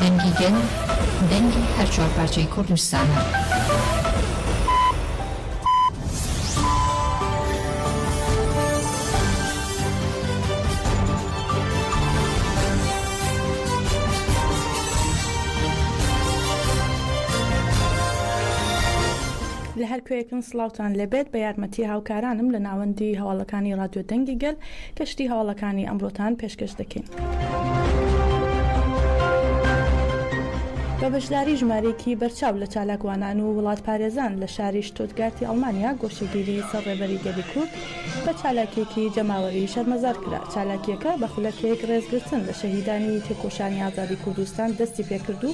دەنگی گەل دەنگی هەر چوار پارچەی کوردستانە. لە هەر کوێیەکن سڵاوتان لەبێت بە یارمەتی هاوکارانم لە ناوەندی هەواڵەکانی رادیۆ دەنگی گەل کەشتی هەواڵەکانی ئەمڕۆتان پێشکەش دەکەین. بە بەشداری ژمارەیەکی بەرچاو لە چالاکوانان و وڵات پارێزان لە شاری شتوتگارتی ئەڵمانیا گۆشەگیری سەر ڕێبەری گەلی کورد بە چالاکێکی جەماوەری شەرمەزار کرا. چالاکیەکە بە خولەکێک ڕێزگرتن لە شەهیدانی تێکۆشانی ئازادی کوردستان دەستی پێکرد و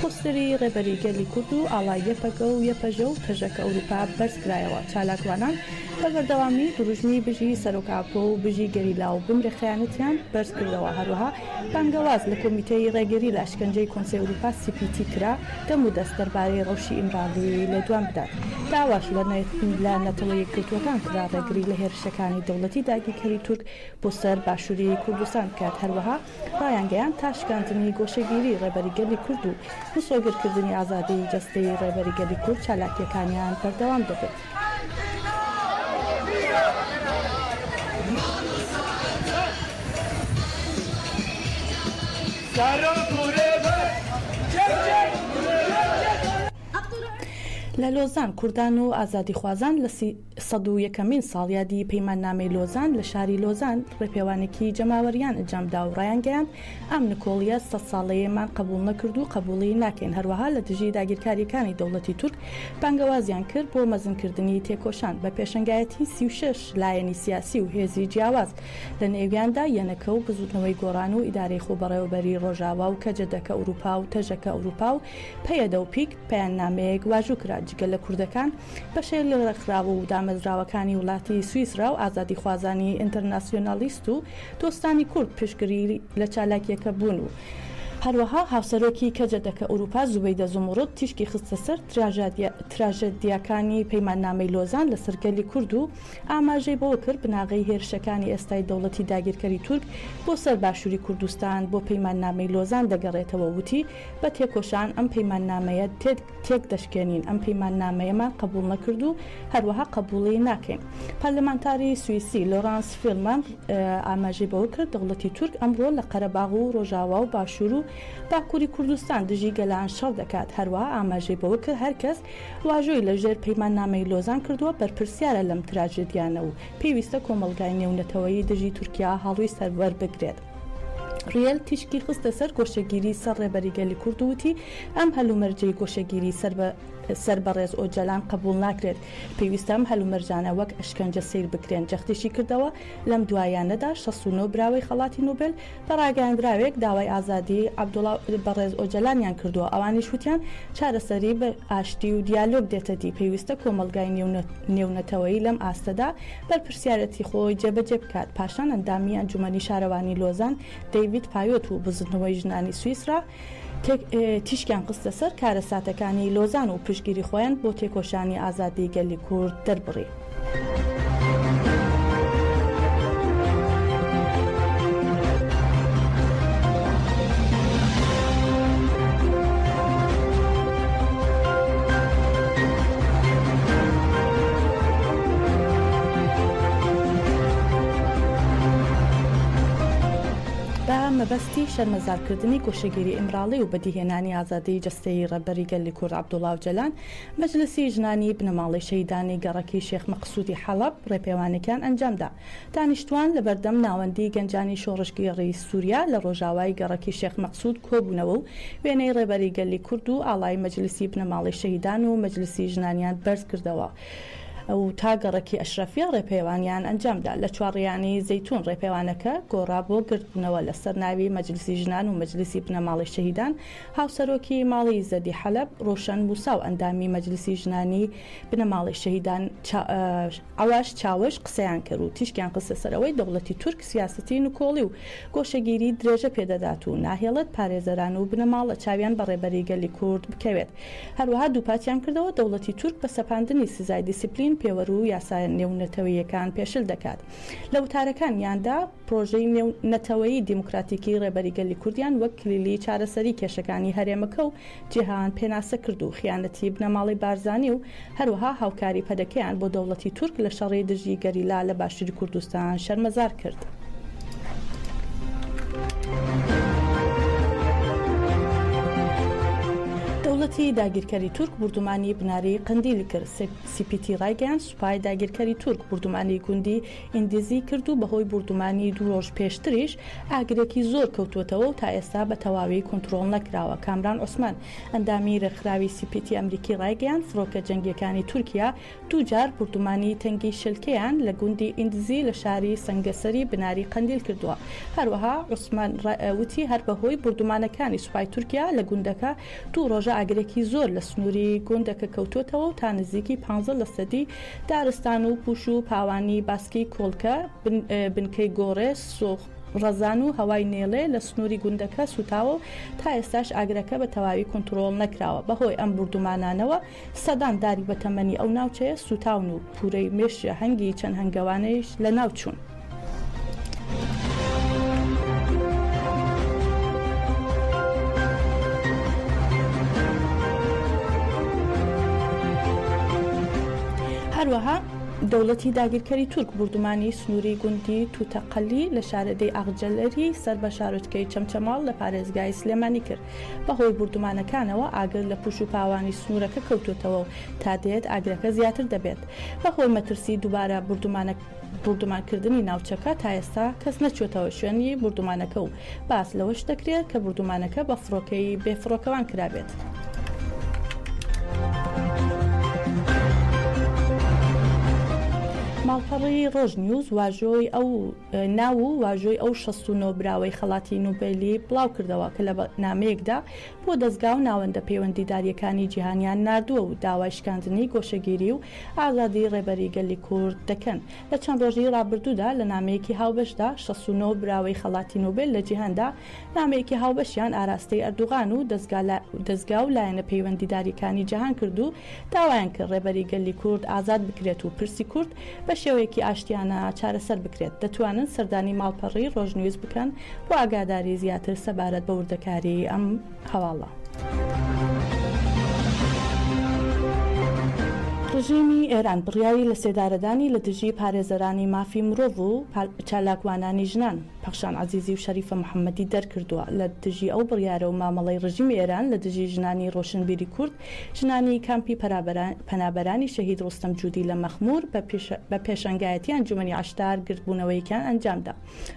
پۆستەری ڕێبەری گەلی کورد و ئاڵای یەپەکە و یەپەژە و پەژەکە ئەوروپا بەرز کرایەوە. چالاکوانان بە بەردەوامی دروژمی بژی سەرۆکاپۆ و بژی گەریلا و بمرە خەیانەتیان بەرز کردەوە. هەروەها بانگەواز لە کۆمیتەی ڕێگەری لە ئەشکەنجەی کۆنسەی ئەوروپا CPT کرا دەم و دەست دەربارەی ڕەوشی ئیمراڵی لە دوام بدات. داواش لە نەتەوەی یەکگرتووەکان کرا ڕێگری لە هێرشەکانی دەوڵەتی داگیرکەری تورک بۆ سەر باشووری کوردستان بکات. هەروەها ڕایانگەیان تا شکاندنی گۆشەگیری ڕێبەری گەلی کورد و مسۆگرکردنی ئازادی جەستەی ڕێبەری گەلی کورد چالاکیەکانیان بەردەوام دەبێت. لە لۆزان کوردان و ئازادی خوازان لە 101مین ساڵیادی پەیماننامەی لۆزان لە شاری لۆزان ڕێپێوانێکی جەماوەریان ئەنجامدا و ڕایانگەیان ئەم نکۆڵیە 100 ساڵەیەمان قبول نەکرد و قبوڵی ناکەین. هەروەها لە دژی داگیرکاریەکانی دەوڵەتی تورک بانگەوازیان کرد بۆ مەزنکردنی تێکۆشان بە پێشنگایەتی 36 لایەنی سیاسی و هێزی جیاواز لە نێویاندا یەنەکە و بزوتنەوەی گۆڕان و ئیدارەی خۆبەڕێوەبەری ڕۆژاوا و کەجەدەکە ئەوروپا و تەژەکە ئەوروپا و پەیەدە و پیک پەیامنامەیەک واژوو کرا. جگە لە کوردەکان بەشێر لە ڕێکخراوە و دامەزراوەکانی وڵاتی سوئیسرا و ئازادی خوازانی ئینتەرناسیۆنالیست و دۆستانی کورد پشتگیری لە چالاکیەکە بوون و هەروەها هاوسەرۆکی کەجەدەکە ئەوروپا زوبەیدە زومڕۆت تیشکی خستە سەر تراژێدیەکانی پەیماننامەی لۆزان لە سەرگەلی کورد و ئاماژەی بەوە کرد بناغی هێرشەکانی ئێستای دەوڵەتی داگیرکەری تورک بۆ سەر باشووری کوردستان بۆ پەیماننامەی لۆزان دەگەڕێتەوە. وتی بە تێکۆشان ئەم پەیماننامەیە تێک دەشکێنین، ئەم پەیماننامەیەمان قبول نەکرد و هەروەها قبوڵی ناکەین. پارلەمانتاری سوئیسی لۆرانس فیلمان ئاماژەی بەوە کرد دەوڵەتی تورک ئەمڕۆ لە قەرەباغ و ڕۆژاوا و باشوور و باکووری کوردستان دژی گەلان شەڕ دەکات. هەروەها ئاماژەی بەوە کرد هەرکەس واژۆی لە ژێر پەیماننامەی لۆزان کردووە بەرپرسیارە لەم تراژێدیانە و پێویستە کۆمەڵگای نێونەتەوەیی دژی تورکیا هەڵووی سەروەر بگرێت. ڕیل تیشکی خستە سەر گۆشەگیری سەر ڕێبەری گەلی کورد وتی ئەم هەلومەرجەی گۆشەگیری سەر بەڕێز ئۆجەلان قبول ناکرێت. پێویستە ئەم هەلومەرجانە وەک ئەشکەنجە سیر بکرێن. جەختیشی کردەوە لەم دوایانەدا 69 براوەی خەڵاتی نوبل بە ڕاگەیاندراوێک داوای ئازادی عەبدوڵڵا بەڕێز ئۆجەلانیان کردووە. ئەوانیش وتیان چارەسەری بە ئاشتی و دیالۆگ دێتە دی. پێویستە کۆمەڵگای نێونەتەوەیی لەم ئاستەدا بەرپرسیارەتی خۆی جێبەجێ بکات. پاشان ئەندامی ئەنجومەنی شارەوانی لۆزان دەیڤید پایۆت و بزنەوەی ژنانی سوئیسرا تیشکیان قستە سەر کارەساتەکانی لۆزان و پشتگیری خۆیان بۆ تێکۆشانی ئازادی گەلی کورد دەربڕی. مەبەستی شەرمەزارکردنی گۆشەگیری ئیمراڵی و بەدیهێنانی ئازادی جەستەی ڕێبەری گەلی کورد عەبدوڵڵا ئۆجەلان مەجلسی ژنانی بنەماڵی شەهیدانی گەڕەکی شێخ مەقسوودی حەڵەب ڕێپێوانێکیان ئەنجامدا. دانیشتوان لە بەردەم ناوەندی گەنجانی شۆڕشگیری سووریا لە ڕۆژاوای گەڕەکی شێخ مەقسوود کۆبوونەوە و وێنەی ڕێبەری گەلی کورد و ئاڵای مەجلسی بنەماڵی شەهیدان و مەجلسی ژنانیان بەرز کردەوە. ئەو تا گەڕەکی ئەشرەفی ڕێپێوانیان ئەنجامدا. لە چوارڕیانی زەیتون ڕێپێوانەکە گۆڕا بۆ گرتبوونەوە لەسەر ناوی مەجلسی ژنان و مەجلسی بنەماڵی شەهیدان. هاوسەرۆکی ماڵی زەدی حەلەب ڕۆشن موسا و ئەندامی مەجلسی ژنانی بنەماڵی شەهیدان ئەواش چاوەش قسەیان کرد و تیشکیان قسە سەرەوەی دەوڵەتی تورک سیاسەتی نکۆڵی و گۆشەگیری درێژە پێدەدات و ناهێڵێت پارێزەران و بنەماڵ لە چاویان بە ڕێبەری گەلی کورد بکەوێت. هەروەها دووپاتیان کردەوە دەوڵەتی تورک بە سەپاندنی سزای دیسیپلین پێوەرو و یاسای نێونەتەوەیەکان پێشل دەکات لە وتارەکانیاندا پرۆژەی نەتەوەیی دیموکراتیکی ڕێبەریگەلی کوردیان وەک کلیلی چارەسەری کێشەکانی هەرێمەکە و جیهان پێناسە کرد و خیانەتی بنەماڵی بارزانی و هەروەها هاوکاری پەدەکەیان بۆ دەوڵەتی تورک لە شەڕی دژی گەریلا لە باشووری کوردستان شەرمەزار کرد. دەوڵەتی داگیرکەری تورک بردومانی بناری قندیلی کرد. CPT ڕایگەیاند سوپای داگیرکەری تورک بردومانی گوندی ئیندیزی کرد و بەهۆی بردومانی 2 ڕۆژ پێشتریش ئاگرێکی زۆر کەوتوتەوە و تا ئێستا بە تەواوی کۆنتترۆل نەکراوە. کامران عوسمان ئەندامی ڕێکخراوی CPT ئەمریکی ڕایگەیاند فڕۆکە جەنگیەکانی تورکیا دووجار بردومانی تەنگی شلکەیان لە گوندی ئیندیزی لە شاری سەنگەسەری بناری قندیل کردووە. هەروەها عوسمان وتی هەر بەهۆی بردومانەکانی سوپای تورکیا لە گوندەکە 2 ڕۆژە ئاگرێکی زۆر لە سنووری گوندەکە کەوتوتەوە و تا نزیکی 15% دارستان و پوش و پاوانی باسکی کۆڵکە بنکەی گۆڕێ سۆخ ڕەزان و هەوای نێڵێ لە سنووری گوندەکە سوتاوە و تا ئێستاش ئاگرەکە بە تەواوی کۆنتترۆل نەکراوە. بەهۆی ئەم بردومانانەوە سەدان داری بەتەمەنی ئەو ناوچەیە سوتاون و پورەی مێشە هەنگی چەند هەنگەوانەیش لە ناوچوون. هەروەها دەوڵەتی داگیرکەری تورک بردومانی سنووری گوندی توتەقەلی لە شارەدەی ئاغجەلەری سەر بە شارۆچکەی چەمچەماڵ لە پارێزگای سلێمانی کرد. بەهۆی بردومانەکانەوە ئاگر لە پوش و پاوانی سنوورەکە کەوتوتەوە و تا دێت ئاگرەکە زیاتر دەبێت. بەهۆی مەترسی دووبارە بردومانکردنی ناوچەکە تا ئێستا کەس نەچێتەوە شوێنی بردومانەکە و باس لەوەش دەکرێت کە بردومانەکە بە فڕۆکەی بێفڕۆکەوان کرابێت. ماڵپەڕی ڕۆژنیوز واژۆی ئەو ناو و واژۆی ئەو 69 براوەی خەڵاتی نوبێلی بڵاو کردەوە کە لە نامەیەکدا بۆ دەستگا و ناوەندە پەیوەندیداریەکانی جیهانیان نردووە و داوای شکاندنی گۆشەگیری و ئازادی ڕێبەریگەلی کورد دەکەن. لە چەند ڕۆژی ڕابردوودا لە نامەیەکی هاوبەشدا 69 براوەی خەڵاتی نوبێل لە جیهاندا نامەیەکی هاوبەشیان ئاراستەی ئەردوغان و دەستگا و لایەنە پەیوەندیداریەکانی جیهان کرد و داوایان کرد ڕێبەریگەلی کورد ئازاد بکرێت و پرسی کورد بە شێوەیەکی ئاشتیانە چارەسەر بکرێت. دەتوانن سەردانی ماڵپەڕی ڕۆژنویس بکەن بۆ ئاگاداری زیاتر سەبارەت بە وردەکاری ئەم هەواڵە. ڕژیمی ئێران بڕیاری لە سێدارەدانی لە دژی پارێزەرانی مافی مرۆڤ و چالاکوانانی ژنان پەخشان عەزیزی و شەریفە محەممەدی دەرکردووە. لە دژی ئەو بڕیارە و مامەڵەی ڕژیمی ئێران لە دژی ژنانی ڕۆشنبیری کورد ژنانی کامپی پەنابەرانی شەهید ڕۆستەم جوودی لە مەخمور بە پێشەنگایەتی ئەنجومەنی عەشتار گرتبوونەوەیکیان ئەنجامدا.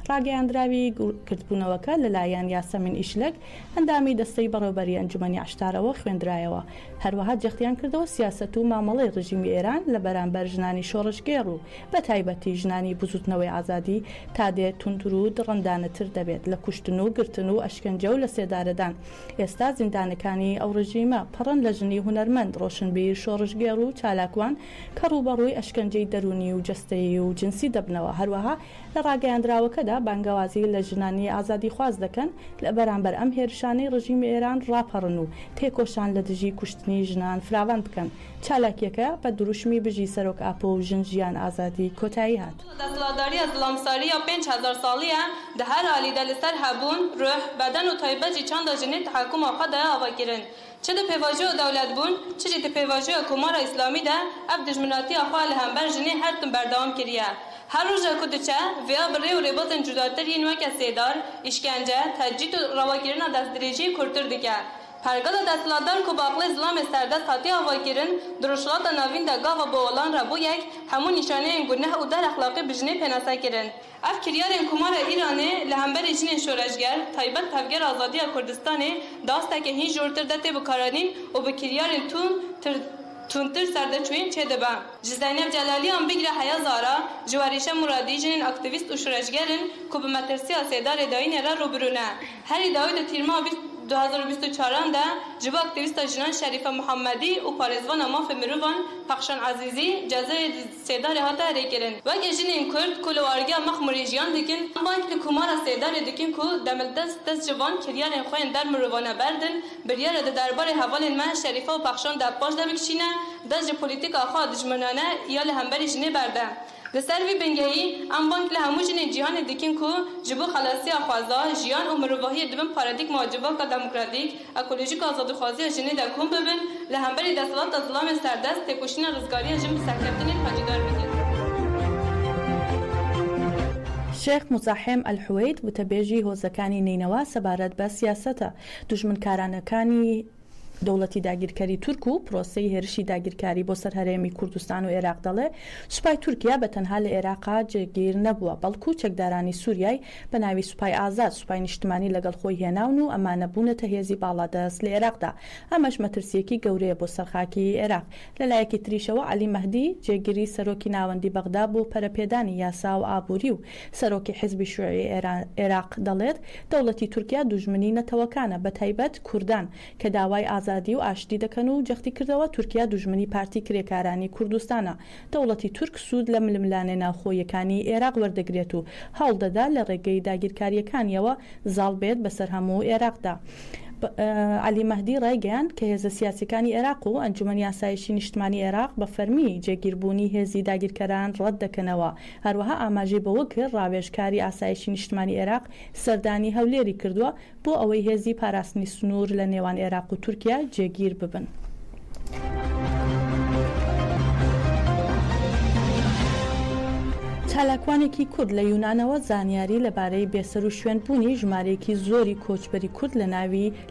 ڕاگەیاندراوی گرتبوونەوەکە لەلایەن یاسەمین ئیشلەک ئەندامی دەستەی بەڕێوەبەری ئەنجومەنی عەشتارەوە خوێندرایەوە. هەروەها جەختیان کردەوە سیاسەت و مامەڵەی ڕژیمی ئێران لە بەرامبەر ژنانی شۆڕشگێڕ و بە تایبەتی ژنانی بزوتنەوەی ئازادی تا دێت تونتر و ڕەندانەتر دەبێت لە کوشتن و گرتن و ئەشکەنجە و لە سێدارەدان. ئێستا زیندانەکانی ئەو ڕژیمە پەڕەن لە ژنی هونەرمەند ڕۆشنبیر شۆڕشگێڕ و چالاکوان کە ڕوبەڕووی ئەشکەنجەی دەرونی و جەستەیی و جنسی دەبنەوە. هەروەها لە ڕاگەیاندراوەکەدا بانگەوازی لە ژنانی ئازادی خواز دەکەن لە بەرامبەر ئەم هێرشانەی ڕژیمی ئێران ڕاپەڕن و تێکۆشان لە دژی کوشتنی ژنان فراوان بکەن. چالاکیەکە بە دروشمی بژی سەرۆک ئاپۆ و ژن ژیان ئازادی کۆتایی هات. دەسەڵاتداریە زڵامساریە 5000 ساڵیە دە هەر عالیدە لەسەر هەبوون ڕۆح بەدەن و تایبەتی چەندە ژنێ تحکومە خۆدا ئاواگیرن. چه د پیواژو دولت بون چه د پیواژو حکومت اسلامی ده اب دشمناتی اخوال همبر جنی هر تن بردام کریه هر روز کودچه ویا بری و رباط جداتری نوع کسیدار اشکنجه تجدید و رواگیرن دست دریجی کورتر دیگه پرگاد دستلادار کو باقل اسلام سردست هاتی آواگیرن درشلات نوین دگاه و بولان ربو یک همون نشانه گناه و در اخلاقی بجنی پناسا کرن اف کریار کمار ایرانی لهمبر جن شورشگر تایبت تفگر آزادی کردستانی داسته که هیچ جورتر دته بکارانین و به کریار تونتر سردچوین چه دبا زینب جلالی ام بگیره حیا زارا جواریشه مرادی جنین اکتیویست و شورشگرن کو به مدرسه سیدار داین را روبرونه هر داوید تیرما 2024 ده جب اکتیویست جنان شریف محمدی و پارێزڤana mafê mirovan Pexşan Ezîzî cezayê sêdarê hate herêkirin. Weke jinên Kurd ku li wargeha Mexmûrê jiyan dikin, bank li kumara sêdarê dikin ku demildest dest ji van kiryarên xwe yên der mirovane berdin, biryare di derbarê hevalên me Şerîfe û Pexşan de baş de bikişîne, dest ji polîtîka xwe dijminane ya li hemberî jinê berde. Li ser vî bingehî em bank li hemû jinên cîhanê dikin ku ji bo xelasiya xweza, jiyan û mirovahiyê dibin paradîgma civaka demokratîk, ekolojîk azadîxwaziya jinê de kom bibin, li hemberî desthilatda zilamên serdest têkoşîna rizgariya jin bi serkeftinên xwecîdar bikin. شێخ مزاحم ئەلحوەید وتەبێژی هۆزەکانی نینەوە سەبارەت بە سیاسەتە دوژمنکارانەکانی دەوڵەتی داگیرکاری تورک و پرۆسەی هێرشی داگیرکاری بۆ سەر هەرێمی کوردستان و عێراق دەڵێ سوپای تورکیا بە تەنها لە عێراقا جێگیر نەبووە بەڵکو چەکدارانی سووریای بە ناوی سوپای ئازاد سوپای نیشتمانی لەگەڵ خۆی هێناون و ئەمانە بوونەتە هێزی باڵادەست لە عێراقدا ئەمەش مەترسیەکی گەورەیە بۆ سەرخاکی عێراق لەلایەکی تریشەوە عەلی مەهدی جێگیری سەرۆکی ناوەندی بەغدا بۆ پەرەپێدانی یاسا و ئابووری و سەرۆکی حیزبی شووعی عێراق دەڵێت دەوڵەتی تورکیا دوژمنی نەتەوەکانە بەتایبەت کوردان کە داوای ئازادی و ئاشتی دەکەن و جەختی کردەوە تورکیا دوژمنی پارتی کرێکارانی کوردستانە دەوڵەتی تورک سوود لە ململانێ ناوخۆیەکانی عێراق وەردەگرێت و هەوڵ دەدا لە ڕێگەی داگیرکاریەکانیەوە زاڵ بێت بەسەر هەموو عێراقدا. عەلی مەهدی ڕایگەیان کە هێزە سیاسیەکانی عێراق و ئەنجومەنی یاسایشی نیشتمانی عێراق بە فەرمی جێگیربوونی هێزی داگیرکەران ڕەت دەکەنەوە هەروەها ئاماژەی بەوە کرد ڕاوێژکاری ئاسایشی نیشتمانی عێراق سەردانی هەولێری کردووە بۆ ئەوەی هێزی پاراستنی سنوور لە نێوان عێراق و تورکیا جێگیر ببن. چالاکوانێکی کورد لە یونانەوە زانیاری لەبارەی بێسەر و شوێنبوونی ژمارەیەکی زۆری کۆچبەری کورد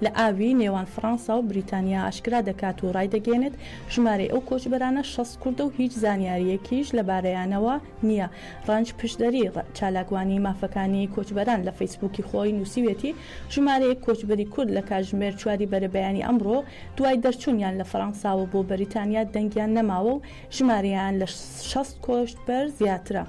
لە ئاوی نێوان فەڕەنسا و بریتانیا ئاشکرا دەکات و ڕای دەگەێنێت ژمارەی ئەو کۆچبەرانە 60 کوردە و هیچ زانیاریەکیش لەبارەیانەوە نییە. ڕەنج پشدەری چالاکوانی مافەکانی کۆچبەران لە فەیسبووکی خۆی نووسیوێتی ژمارەیەک کۆچبەری کورد لە کاتژمێر 4 بەرەبەیانی ئەمڕۆ دوای دەرچوونیان لە فەڕەنساوە بۆ بەریتانیا دەنگیان نەماوە و ژمارەیان لە 60 کۆچبەر زیاترە.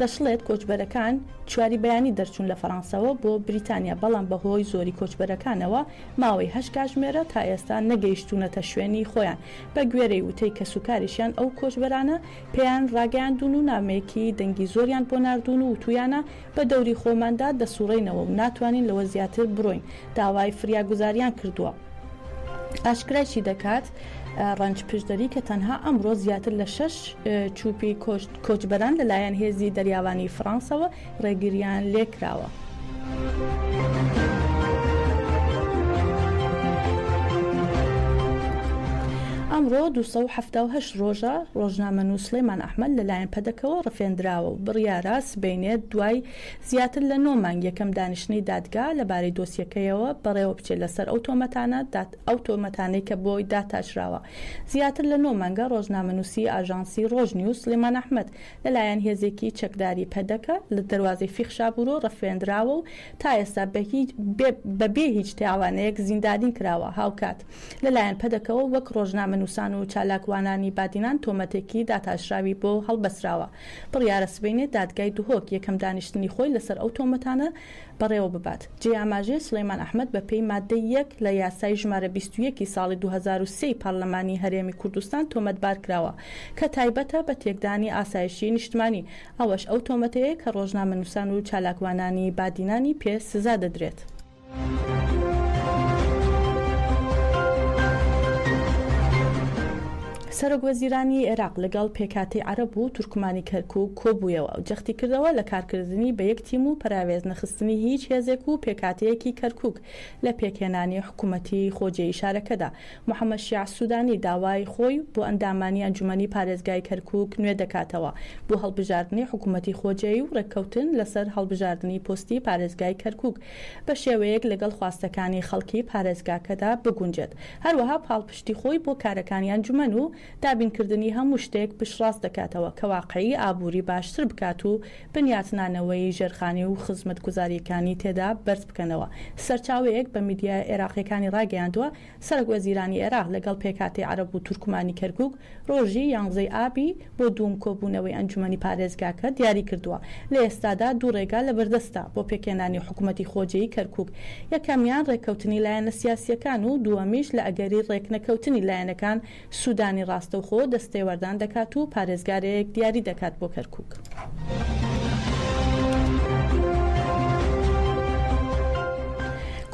دەشڵێت کۆچبەرەکان چواری بەیانی دەرچوون لە فەڕەنساوە بۆ بریتانیا بەڵام بەهۆی زۆری کۆچبەرەکانەوە ماوەی 8 کاتژمێرە تا ئێستا نەگەیشتونەتە شوێنی خۆیان بە گوێرەی وتەی کەسوکاریشیان ئەو کۆچبەرانە پێیان ڕاگەیاندون و نامەیەکی دەنگی زۆریان بۆ ناردون و تویانە بە دەوری خۆماندا دەسوڕێنەوە و ناتوانین لەوە زیاتر بڕۆین داوای فریاگوزاریان کردووە. ئاشکرایشی دەکات ڕەنج پشدەری کە تەنها ئەمڕۆ زیاتر لە 6 چوپی کۆچبەران لەلایەن هێزی دەریاوانی فەڕەنسەوە ڕێگریان لێکراوە. ئەمڕۆ 278 ڕۆژە ڕۆژنامە سلێمان ئەحمەد لەلایەن پەدەکەوە ڕفێندراوە و بڕیارە سبەینێت دوای زیاتر لە 9 مانگ یەکەم دانیشتنی دادگا لەبارەی دۆسیەکەیەوە بەڕێوە بچێت لەسەر ئەو تۆمەتانەی کە بۆی داتاشراوە. زیاتر لە 9 مانگە ڕۆژنامەنووسی ئاژانسی ڕۆژنیوس سلێمان ئەحمەد لەلایەن هێزێکی چەکداری پەدەکە لە دەروازەی فیخشابورۆ ڕفێندراوە و تا ئێستا بەبێ هیچ تاوانەیەک زیندانی کراوە. هاوکات لەلایەن پەدەکەوە وەک ڕۆژنامە نووسان و چالاکوانانی بادینان تۆمەتێکی داتاشراوی بۆ هەڵبەسراوە. بڕیارە سبەینێت دادگای دوهۆک یەکەم دانیشتنی خۆی لەسەر ئەو تۆمەتانە بەڕێوە ببات. جێئاماژەی سلێمان ئەحمەد بە پێی مادەی 1 لە یاسای ژمارە 21 ساڵی 2023 پارلەمانی هەرێمی کوردستان تۆمەتبار کراوە کە تایبەتە بە تێکدانی ئاسایشی نیشتمانی. ئەوەش ئەو تۆمەتەیە کە ڕۆژنامە نووسان و چالاکوانانی بادینانی پێ سزا دەدرێت. سەرۆکوەزیرانی عێراق لەگەڵ پێکاتی عەرەب و تورکمانی کەرکووک کۆبوویەوە و جەختی کردەوە لە کارکردنی بە یەک تیم و پراوێز نەخستنی هیچ هێزێک و پێکاتەیەکی کەرکووک لە پێکهێنانی حکوومەتی خۆجێی شارەکەدا. محەممەد شیع سوودانی داوای خۆی بۆ ئەندامانی ئەنجومەنی پارێزگای کەرکووک نوێ دەکاتەوە بۆ هەڵبژاردننی حکوومەتی خۆجێی و ڕێککەوتن لەسەر هەڵبژاردننی پۆستی پارێزگای کەرکووک بە شێوەیەک لەگەڵ خواستەکانی خەڵکی پارێزگاکەدا بگونجێت. هەروەها پاڵپشتی خۆی بۆ کارەکانی ئەنجومەن و دابینکردنی هەموو شتێک پشتڕاست دەکاتەوە کە واقعی ئابووری باشتر بکات و بنیاتنانەوەی ژێرخانی و خزمەت گوزاریەکانی تێدا بەرز بکەنەوە. سەرچاوەیەک بە میدیای عێراقیەکانی ڕاگەیاندووە سەرۆک وەزیرانی عێراق لەگەڵ پێکهاتەی عەرەب و تورکمانی کەرکووک ڕۆژی 11 ئابی بۆ دووم کۆبوونەوەی ئەنجومەنی پارێزگاکە دیاری کردووە. لە ئێستادا دوو ڕێگا لە بەردەستە بۆ پێکێنانی حکوومەتی خۆجەیی کەرکووک. یەکەمیان ڕێککەوتنی لایەنە سیاسیەکان و دووەمیش لە ئەگەری ڕێکنەکەوتنی لایەنەکان سوودانی ڕاستەوخۆ دەستێوەردان دەکات و پارێزگارێک دیاری دەکات بۆ کەرکووک.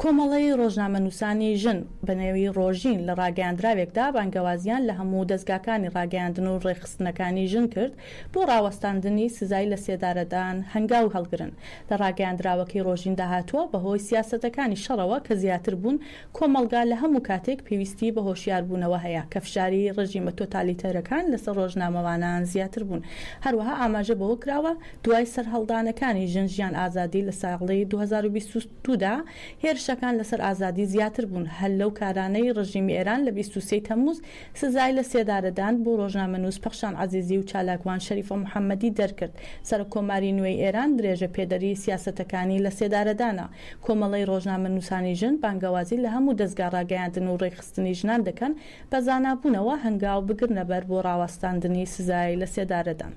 کۆمەڵی ڕۆژنامەنووسانی ژن بە نێوی ڕۆژین لە ڕاگەیاندراوێکدا بانگەوازیان لە هەموو دەستگاکانی ڕاگەیاندن و ڕێخستنەکانی ژن کرد بۆ ڕاوەستاندنی سزای لە سێدارەدان هەنگاو هەڵگرن. لە ڕاگەیاندراوەکەی ڕۆژین داهاتووە بەهۆی سیاسەتەکانی شەڕەوە کە زیاتر بوون کۆمەلگا لە هەموو کاتێک پێویستی بە هۆشیاربوونەوە هەیە کە فشاری ڕژیمە تۆتالیتەرەکان لەسەر ڕۆژنامەوانان زیاتر بوون. هەروەها ئاماژە بەوە کراوە دوای سەرهەڵدانەکانی ژن ژیان ئازادی لە ساڵی 2022دا هێرشەکان لەسەر ئازادی زیاتر بوون. هەل لەو کارانەی ڕژیمی ئێران لە 23 تەمووز سزای لە سێدارەدان بۆ ڕۆژنامەنووس پەخشان عەزیزی و چالاکوان شەریفە محەممەدی دەرکرد. سەرۆکۆماری نوێی ئێران درێژە پێدەری سیاسەتەکانی لە سێدارەدانە. کۆمەڵی ڕۆژنامەنووسانی ژن بانگەوازی لە هەموو دەستگا ڕاگەیاندن و ڕێکخستنی ژنان دەکەن بە زانابوونەوە هەنگاو بگرنە بەر بۆ ڕاوەستاندنی سزای لە سێدارەدان.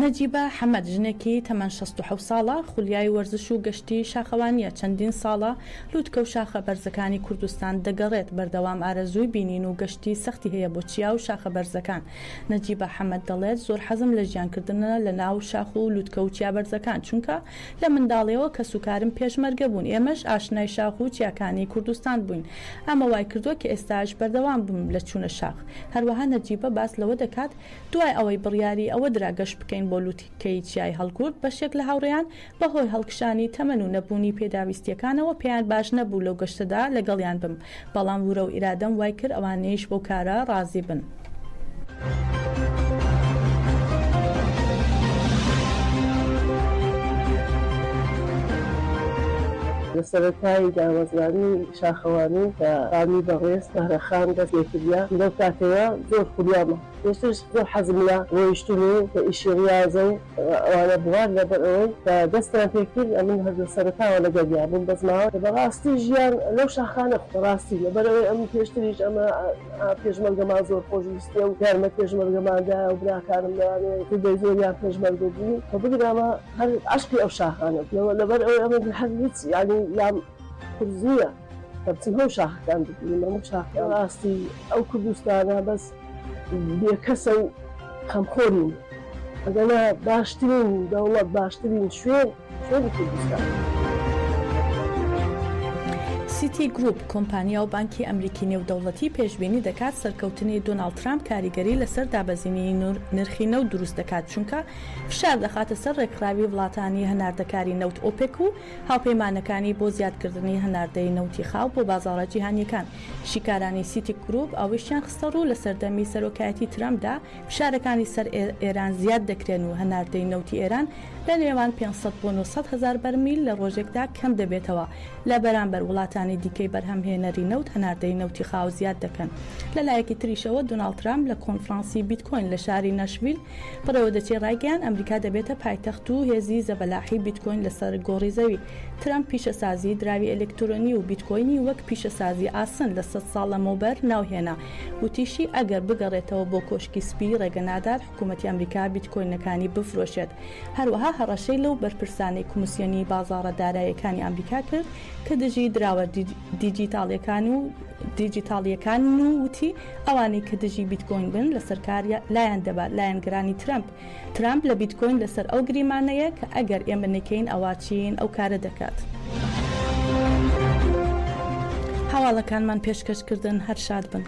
نەجیبە حەمەد ژنێکی تەمەن 67 ساڵە خولیای وەرزش و گەشتی شاخەوانیە. چەندین ساڵە لووتکە و شاخە بەرزەکانی کوردستان دەگەڕێت. بەردەوام ئارەزووی بینین و گەشتی سەختی هەیە بۆ چیا و شاخە بەرزەکان. نەجیبە حەمەد دەڵێت زۆر حەزم لە ژیانکردنە لە ناو شاخ و لووتکە و چیا بەرزەکان چونکە لە منداڵیەوە کە سوکارم پێشمەرگە بوون. ئێمەش ئاشنای شاخ و چیاکانی کوردستان بووین. ئەمە وای کردووە کە ئێستاش بەردەوام بووم لە چوونە شاخ. هەروەها نەجیبە باس لەوە دەکات دوای ئەوەی بڕیاری ئەوە درا گەشت بکەین بۆ لووتکەی چیای هەڵگورد بەشێک لە هاوڕێیان بەهۆی هەڵکشانی تەمەن و نەبوونی پێداویستیەکانەوە پێیان باش نەبوو لەو گەشتەدا لەگەڵیان بم. بەڵام وورە و ئیرادەم وای کرد ئەوانەیش بۆ کارە ڕازی بن. لە سەرەتای دامەزرانی شاخەوانی کە ڕامی بەڕێز بەهرەخان دەست لێکردیا لەو کاتەوە زۆر خولیامە. پێشترش زۆر حەزم لە ڕۆیشتن و کە ئیشی ڕاضە و ئەوانە بوار لەبەر ئەوەی کە دەستیان پێکرد ئەمن هەر لە سەرەتاوە لەگەڵیا بووم بەزماوە کە بەڕاستی ژیان لەو شاخانە بەڕاستی لەبەر ئەوەی ئەم پێشتریش ئەمە پێشمەرگەمان زۆر خۆشویستیە و یارمە پێشمەرگەماندا و براکانم لەوانەیە کردەی زۆریان پێشمەرگە بوو کە بگرامە هەر عەشقی ئەو شاخانە لەبەر ئەوەی ئەمە هەر هیچ یعنی یام خورزیە کە بچین هەو شاخەکان ببینین هەموو شاخەکان ڕاستی ئەو کوردستانە بەس بێکەسە و خەمخۆرین ئەگەنە باشترین دەوڵەت باشترین شوێنی کوردستان. سیتی گروپ کۆمپانیا و بانکی ئەمریکی نێودەوڵەتی پێشبینی دەکات سەرکەوتنی دۆناڵد ترامپ کاریگەری لەسەر دابەزینی نرخی نەوت دروست دەکات چونکە فشار دەخاتە سەر ڕێکخراوی وڵاتانی هەناردەکاری نەوت ئۆپێک و هاوپەیمانەکانی بۆ زیادکردنی هەناردەی نەوتی خاو بۆ بازاڕە جیهانیەکان. شیکارانی سیتی گروپ ئەویشیان خستە ڕوو لە سەردەمی سەرۆکایەتی ترامپدا فشارەکانی سەر ئێران زیاد دەکرێن و هەناردەی نەوتی ئێران لە نێوان 500 بۆ 900 هزار بەرمیل لە ڕۆژێکدا کەم دەبێتەوە لە بەرامبەر وڵاتانی دیکەی بەرهەمهێنەری نەوت هەناردەی نەوتی خاو زیاد دەکەن. لەلایەکی تریشەوە دۆناڵد ترامپ لە کۆنفرانسی بیتکۆین لە شاری نەشڤیل بڕەوە دەچێت ڕایگەیان ئەمریکا دەبێتە پایتەخت و هێزی زەبەلاحی بیتکۆین لەسەر گۆڕی زەوی. ترامپ پیشەسازی دراوی ئەلکترۆنی و بیتکۆینی وەک پیشەسازی ئاسن لە 100 ساڵ لەمەوبەر ناوهێنا. وتیشی ئەگەر بگەڕێتەوە بۆ کۆشکی سپی ڕێگەنادات حکوومەتی ئەمریکا بیتکۆینەکانی بفرۆشێت. هەروەها هەڕەشەی لەو بەرپرسانی کۆمیسیۆنی بازاڕە داراییەکانی ئەمریکا کرد کە دژی دراوە دیجیتاڵیەکان و وتی ئەوانەی کە دژی بیتکۆین بن لە سەرکاریە لایەن دەبات لایەنگرانی ترامپ لە بیتکۆین لەسەر ئەو گریمانەیە کە ئەگەر ئێمە نەکەین ئەواچین ئەو کارە دەکات. هەواڵەکانمان پێشکەشکردن هەر شاد بن.